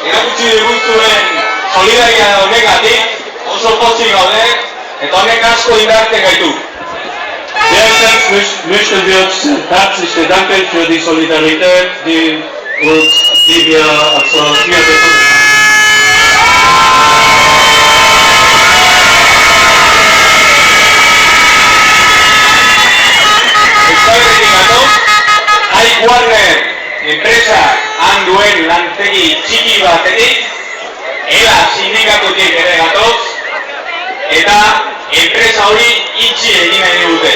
erakutsi diguzuen solidaria honekatik oso pozik gaude eta honek asko indartzen gaitu. Erstens möchten wir uns herzlich bedanken für die Solidarität, die wir hier bekommen haben. Warner enpresa han duen lantegi txiki batetik, ELA sindikatutik ere gatoz, eta enpresa hori itxi egin nahi dute.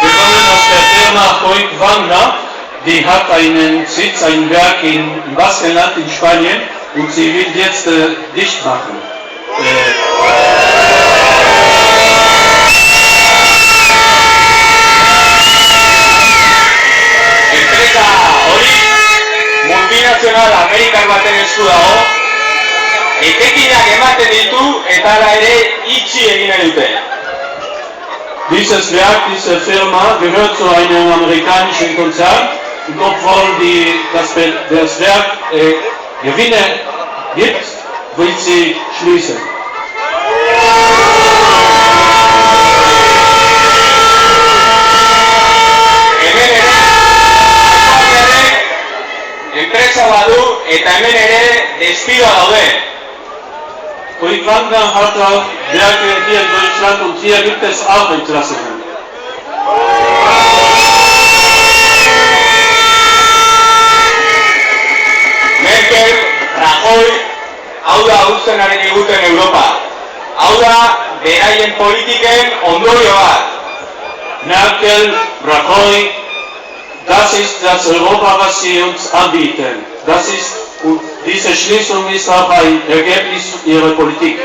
Wir kommen aus der Firma Hoyt Wagner, die hat einen Sitz, ein Werk im Baskenland in Spanien und sie will jetzt dicht machen. Multinazional Amerikar baten esku dago, etekinak ematen ditu eta hala ere itxi egin nahi dute. Dieses Werk, diese Firma gehört zu einem amerikanischen Konzern und obwohl das Werk Gewinne gibt, will sie schließen. Enpresa badu eta hemen ere despidoa daude. Hoyt Wagner hat auch Werke hier in Deutschland und hier gibt es auch Entlassungen. Merkel, Rajoy, hau da uzten ari diguten Europa. Hau da beraien politiken ondorio bat. Merkel, Rajoy, das ist das Europa, was sie uns anbieten. Und diese Schließung ist auch ein Ergebnis ihrer Politik.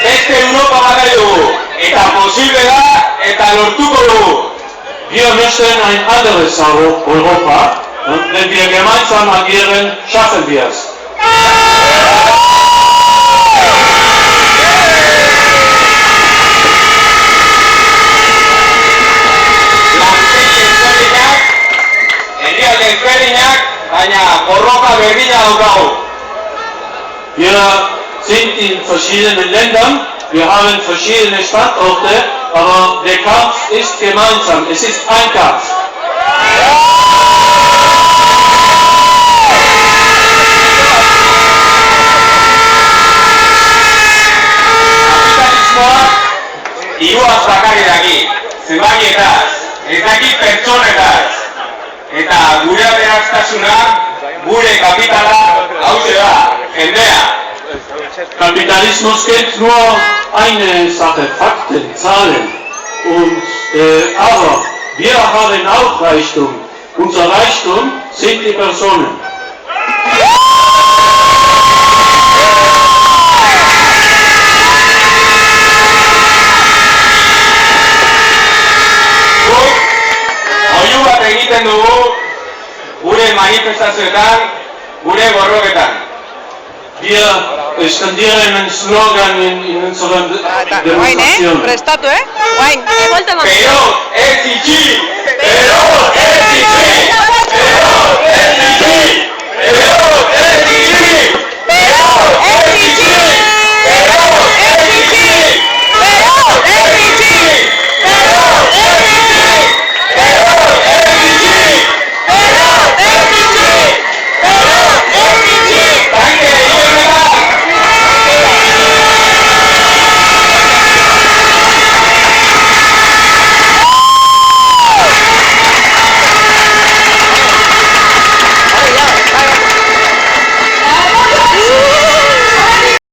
Beste Europa bat dugu, eta posible da, eta lortuko dugu. Wir möchten ein anderes Europa und wenn wir gemeinsam agieren, schaffen wir es. Wir sind in verschiedenen Ländern, wir haben verschiedene Standorte, aber der Kampf ist gemeinsam, es ist ein Kampf. Iruaz bakarri daki, zenbakietaz, ez daki pertsonetaz, eta gure aberastasuna, gure kapitala, hauze da, jendea. Kapitalismus kennt nur eine Sache, Fakten, Zahlen. Aber wir haben auch Reichtum. Unser Reichtum sind die Personen. Oihu bat egiten dugu gure manifestazioetan, gure borroketan. Wir skandieren einen Slogan in unseren Demonstrationen. Prestatu, Guain,